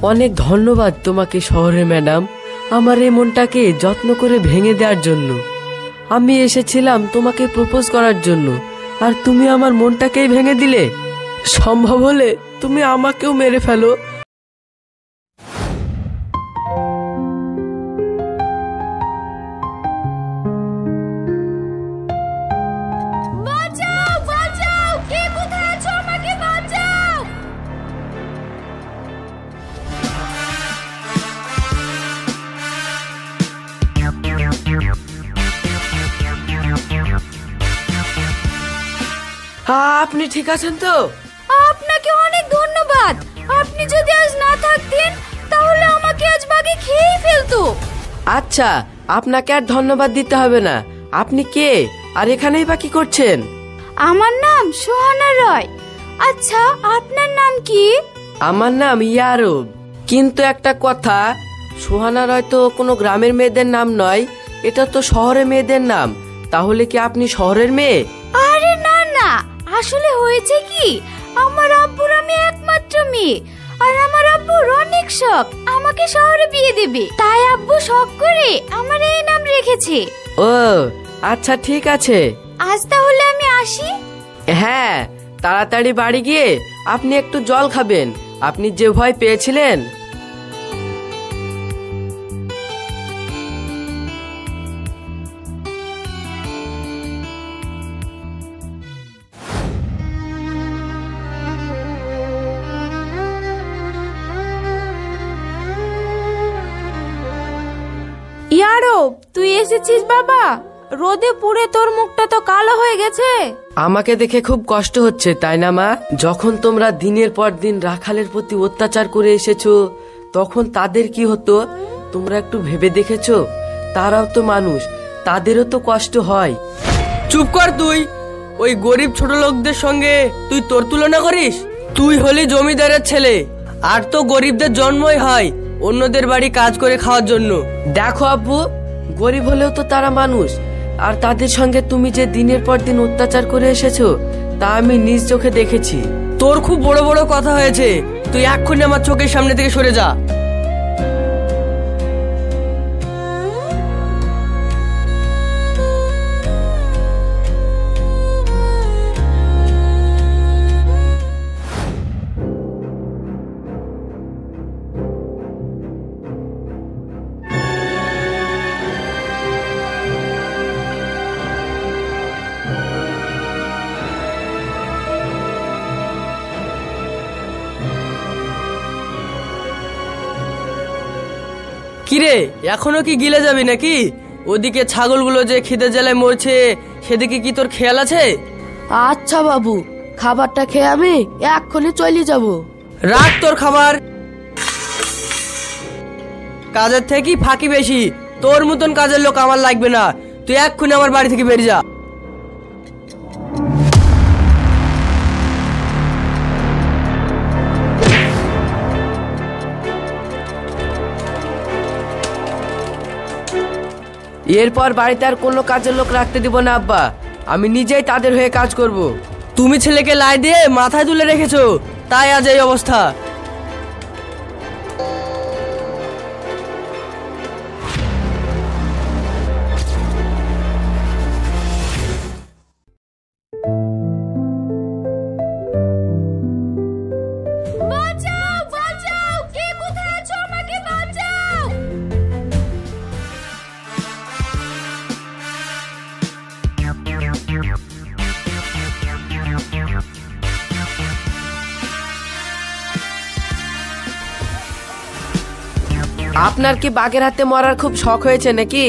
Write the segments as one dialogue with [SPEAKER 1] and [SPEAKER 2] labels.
[SPEAKER 1] অনেক ধন্যবাদ তোমাকে শহরের ম্যাডাম, আমার এই মনটাকে যত্ন করে ভেঙে দেওয়ার জন্য। আমি এসেছিলাম তোমাকে প্রপোজ করার জন্য, আর তুমি আমার মনটাকেই ভেঙে দিলে। সম্ভব হলে তুমি আমাকেও মেরে ফেলো। আপনি ঠিক আছেন তো?
[SPEAKER 2] আপনাকে অনেক ধন্যবাদ। আপনি যদি আজ না থাকতেন তাহলে আমাকে আজ বাঘে খেয়েই ফেলতো।
[SPEAKER 1] আচ্ছা, আপনাকে আর ধন্যবাদ দিতে হবে না। আপনি কে, আর এখানেই বা কি করছেন?
[SPEAKER 2] আমার নাম সোহানা রয়। আচ্ছা, আপনার নাম কি?
[SPEAKER 1] আমার নাম ইয়ারব। কিন্তু একটা কথা, সোহানা রয় তো কোনো গ্রামের মেয়েদের নাম নয়, এটা তো শহরের মেয়েদের নাম। তাহলে কি আপনি শহরের মেয়ে?
[SPEAKER 2] আরে না না, আসলে হয়েছে কি, আমার আব্বুর আমি একমাত্র মেয়ে, আর আমার আব্বুর অনেক শখ আমাকে শহরে বিয়ে দেবে। তাই আব্বু শখ করে আমার এই নাম রেখেছে।
[SPEAKER 1] ও আচ্ছা, ঠিক আছে।
[SPEAKER 2] আজ তাহলে আমি আসি।
[SPEAKER 1] হ্যাঁ, তাড়াতাড়ি বাড়ি গিয়ে আপনি একটু জল খাবেন। আপনি যে ভয় পেয়েছিলেন।
[SPEAKER 2] ইয়ারব, তুই এসেছিস বাবা? রোদে পুড়ে তোর মুখটা তো কালো হয়ে গেছে।
[SPEAKER 1] আমাকে দেখে খুব কষ্ট হচ্ছে, তাই না মা? যখন তোমরা দিনের পর দিন রাখালের প্রতি অত্যাচার করে এসেছো, তখন তাদের কি হতো তোমরা একটু ভেবে দেখেছো? তারাও তো মানুষ, তাদেরও তো কষ্ট হয়। চুপ কর তুই। ওই গরিব ছোট লোকদের সঙ্গে তুই তোর তুলনা করিস? তুই হলি জমিদারের ছেলে, আর তো গরিবদের জন্মই হয় অন্যদের বাড়ি কাজ করে খাওয়ার জন্য। দেখো আব্বু, গরিব হলেও তো তারা মানুষ, আর তাদের সঙ্গে তুমি যে দিনের পর দিন অত্যাচার করে এসেছো তা আমি নিজ চোখে দেখেছি। তোর খুব বড় বড় কথা হয়েছে, তুই এক্ষুনি আমার চোখের সামনে থেকে সরে যা। কিরে, এখনো কি গিলে যাবি নাকি? ওদিকে ছাগলগুলো যে খিদে জ্বালায় মরছে, সেদিকে কি তোর খেয়াল আছে?
[SPEAKER 3] আচ্ছা বাবু, খাবারটা খেয়ে আমি এক্ষুনি চলে যাব।
[SPEAKER 1] রাখ তোর খাবার। কাজের থেকে ফাঁকি বেশি। তোর মতন কাজের লোক আমার লাগবে না। তুই এক্ষুনি আমার বাড়ি থেকে বেরিয়ে যা। এরপর বাড়িতে আর কোনো কাজের লোক রাখতে দিব না আব্বা। আমি নিজেই তাদের হয়ে কাজ করব। তুমি ছেলেকে লাই দিয়ে মাথায় তুলে রেখেছো, তাই আজ এই অবস্থা।
[SPEAKER 2] বাঁচাও বাঁচাও, কে কোথায় আছো, আমাকে বাঁচাও।
[SPEAKER 1] আপনার কি বাঘের হাতে মরার খুব শখ হয়েছে নাকি?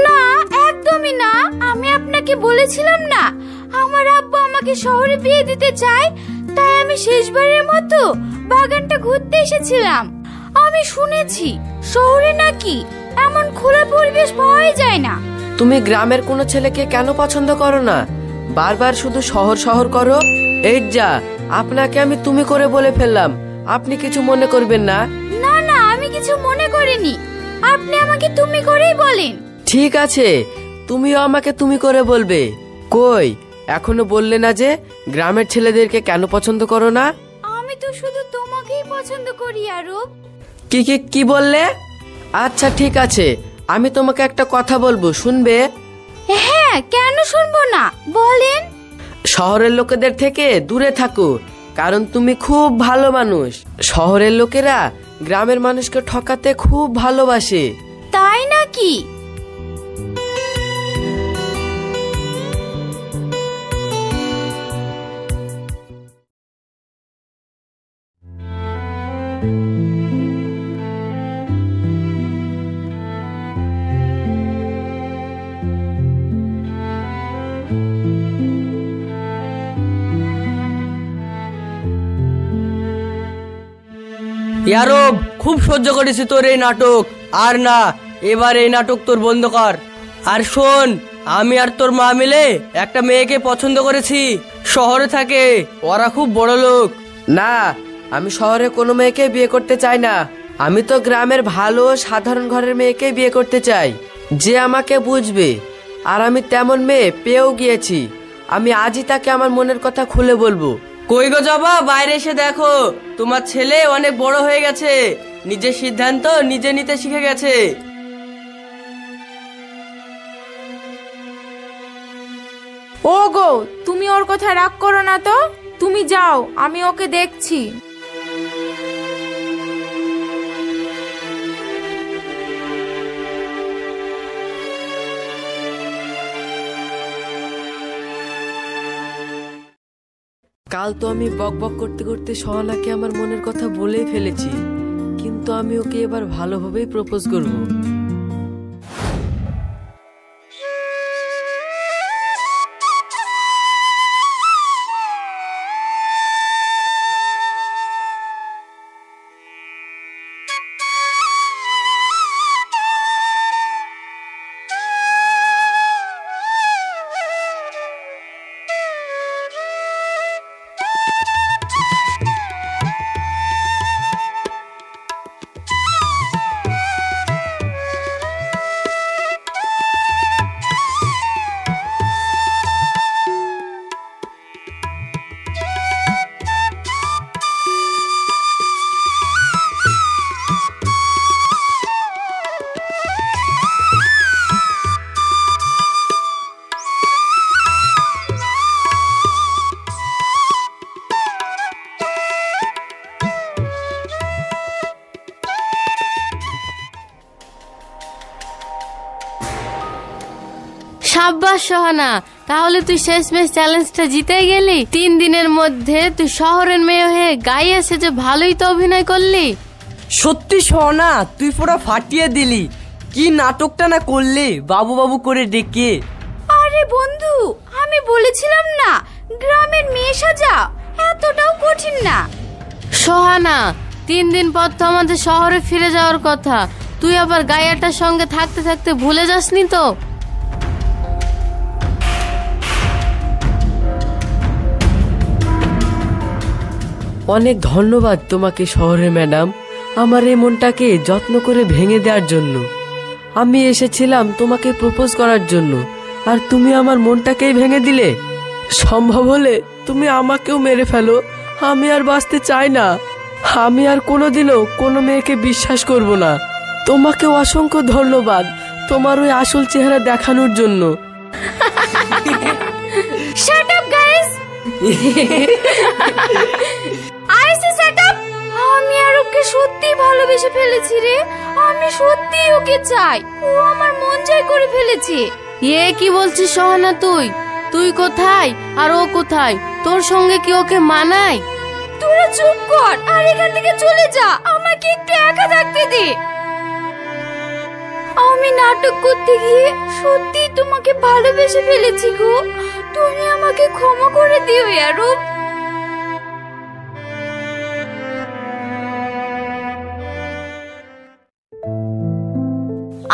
[SPEAKER 2] না, একদমই না। আমি আপনাকে বলেছিলাম না আমার আব্বু আমাকে শহরে বিয়ে দিতে চায়, তাই আমি শেষবারের মতো বাগানটা ঘুরতে এসেছিলাম। আমি শুনেছি শহরে নাকি এমন খোলা পরিবেশ পাওয়া যায় না।
[SPEAKER 1] তুমি গ্রামের কোনো ছেলেকে কেন পছন্দ করো না? বারবার শুধু শহর শহর করো। এই যা, আপনাকে আমি তুমি করে বলে ফেললাম, আপনি কিছু মনে করবেন না।
[SPEAKER 2] না না, আমি কিছু মনে করিনি। আপনি আমাকে তুমি করেই বলেন।
[SPEAKER 1] ঠিক আছে, তুমিও আমাকে তুমি করে বলবে। কই, এখনো বললে না যে গ্রামের ছেলেদেরকে কেন পছন্দ করো না?
[SPEAKER 2] আমি তো শুধু তোমাকেই পছন্দ করি আরব।
[SPEAKER 1] কি কি কি বললে? আচ্ছা ঠিক আছে, আমি তোমাকে একটা কথা বলবো, শুনবে?
[SPEAKER 2] হ্যাঁ, কেন শুনবো না, বলেন।
[SPEAKER 1] শহরের লোকেদের থেকে দূরে থাকো, কারণ তুমি খুব ভালো মানুষ। শহরের লোকেরা গ্রামের মানুষকে ঠকাতে খুব ভালোবাসে।
[SPEAKER 2] তাই নাকি?
[SPEAKER 4] ইয়ারব, খুব সহ্য করেছি তোর এই নাটক, আর না, এবার এই নাটক তোর বন্ধ কর। আর শোন, আমি আর তোর মা মিলে একটা মেয়েকে পছন্দ করেছি, শহরে থাকে, ওরা খুব বড় লোক।
[SPEAKER 1] না, আমি শহরে কোনো মেয়েকে বিয়ে করতে চাই না। আমি তো গ্রামের ভালো সাধারণ ঘরের মেয়েকে বিয়ে করতে চাই, যে আমাকে বুঝবে। আর আমি তেমন মেয়ে পেয়েও গিয়েছি। আমি আজই তাকে আমার মনের কথা খুলে বলবো।
[SPEAKER 4] কই গো জবা, বাইরে এসে দেখো, তোমার ছেলে অনেক বড় হয়ে গেছে, নিজের সিদ্ধান্ত নিজে নিতে শিখে গেছে।
[SPEAKER 5] ও গো, তুমি ওর কথা রাগ করো না তো, তুমি যাও, আমি ওকে দেখছি।
[SPEAKER 1] কাল তো আমি বকবক করতে করতে সহানাকে আমার মনের কথা বলেই ফেলেছি, কিন্তু আমি ওকে এবার ভালোভাবেই প্রপোজ করব।
[SPEAKER 3] সাব্বাস সোহানা, তাহলে তুই শেষমেশ চ্যালেঞ্জটা জিতে গেলি। 3 দিনের মধ্যে তুই শহরের মেয়ে হয়ে গায়ে এসে যে ভালোই তো অভিনয় করলি।
[SPEAKER 4] সত্যি সোনা, তুই পুরো ফাটিয়ে দিলি। কি নাটকটা না করলি বাবু বাবু করে ডেকে।
[SPEAKER 2] আরে বন্ধু, আমি বলেছিলাম না, গ্রামের মেয়ে সাজা এতটাও কঠিন না।
[SPEAKER 3] সোহানা, 3 দিন পর তো আমাদের শহরে ফিরে যাওয়ার কথা, তুই আবার গায়াটার সঙ্গে থাকতে থাকতে ভুলে যাসনি তো?
[SPEAKER 1] অনেক ধন্যবাদ তোমাকে শহরের ম্যাডাম, আমার এই মনটাকে যত্ন করে ভেঙে দেওয়ার জন্য। আমি এসেছিলাম তোমাকে প্রপোজ করার জন্য, আর তুমি আমার মনটাকেই ভেঙে দিলে। সম্ভব হলে তুমি আমাকেও মেরে ফেলো, আমি আর বাঁচতে চাই না। আমি আর কোনোদিনও কোনো মেয়েকে বিশ্বাস করব না। তোমাকে অসংখ্য ধন্যবাদ তোমার ওই আসল চেহারা দেখানোর জন্য।
[SPEAKER 2] Shut up guys, I say shut up. আমি আর ওকে সত্যি ভালোবেসে ফেলেছি রে, আমি সত্যি ওকে চাই, ও আমার মন জয় করে ফেলেছে।
[SPEAKER 3] এ কি বলছিস সোহানা, তুই কোথায় আর ও কোথায়? তোর সঙ্গে কি ওকে মানায়?
[SPEAKER 2] তোরা চুপ কর আর এখান থেকে চলে যা, আমাকে একটু একা থাকতে দে। আমি নাটক করতে গিয়ে সত্যি তোমাকে ভালোবেসে ফেলেছি গো, তুমি আমাকে ক্ষমা করে দিও ইয়ারব।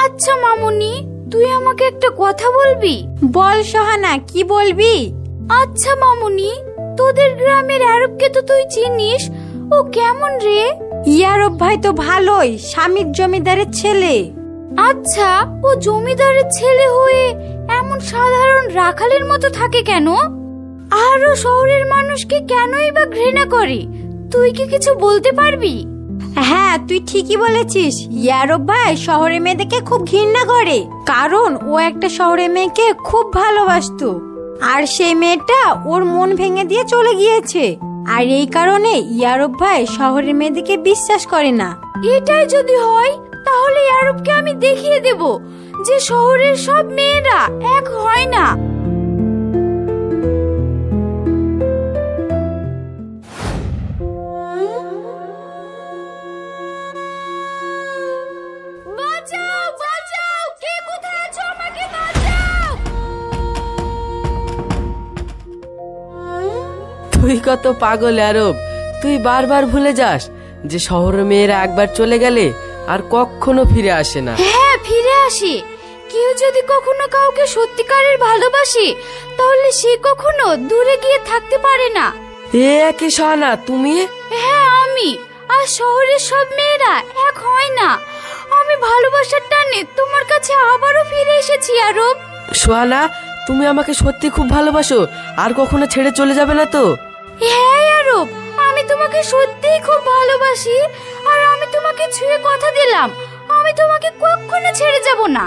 [SPEAKER 2] আচ্ছা মামুনি, তুই আমাকে একটা কথা বলবি?
[SPEAKER 5] বল সোহানা, কি বলবি?
[SPEAKER 2] আচ্ছা মামুনি, তোদের গ্রামের আরবকে তো তুই চিনিস, ও কেমন রে?
[SPEAKER 5] ইয়ারব ভাই তো ভালোই, স্বামীর জমিদারের ছেলে।
[SPEAKER 2] আচ্ছা, ও জমিদারের ছেলে হয়ে এমন সাধারণ রাখালের মতো থাকে কেন? আর ও শহরের মানুষকে কেনই বা ঘৃণা করে, তুই কি কিছু বলতে পারবি?
[SPEAKER 6] হ্যাঁ, তুই ঠিকই বলেছিস। ইয়ারব ভাই শহরের মেয়েদেরকে খুব ঘৃণা করে, কারণ ও একটা শহরের মেয়েকে খুব ভালোবাসতো, আর সেই মেয়েটা ওর মন ভেঙে দিয়ে চলে গিয়েছে। আর এই কারণে ইয়ারব ভাই শহরের মেয়েদেরকে বিশ্বাস করে না।
[SPEAKER 2] এটাই যদি হয় তাহলে ইয়ারবকে আমি দেখিয়ে দেব যে শহরের সব মেয়েরা এক হয় না। বাঁচাও, বাঁচাও, কে কোথায় আছো? আমাকে বাঁচাও।
[SPEAKER 1] তুই কত পাগল আরব, তুই বারবার ভুলে যাস যে শহরের মেয়েরা একবার চলে গেলে আর কখনো ফিরে আসে না।
[SPEAKER 2] হ্যাঁ, ফিরে আসে। কেউ যদি কখনো কাউকে সত্যিকারের ভালোবাসে তাহলে সে কখনো দূরে গিয়ে থাকতে পারে না।
[SPEAKER 1] এ কি শাহানা, তুমি?
[SPEAKER 2] হ্যাঁ, আমি। আর শহরের সব মেয়েরা এক হয় না। আমি ভালোবাসার টানে তোমার কাছে আবারও ফিরে এসেছি আরব।
[SPEAKER 1] সোহানা, তুমি আমাকে সত্যি খুব ভালোবাসো আর কখনো ছেড়ে চলে যাবে না তো?
[SPEAKER 2] হ্যাঁ আরব, আমি তোমাকে সত্যিই খুব ভালোবাসি, আর আমি তোমাকে ছুঁয়ে কথা দিলাম আমি তোমাকে কখনো ছেড়ে যাব না।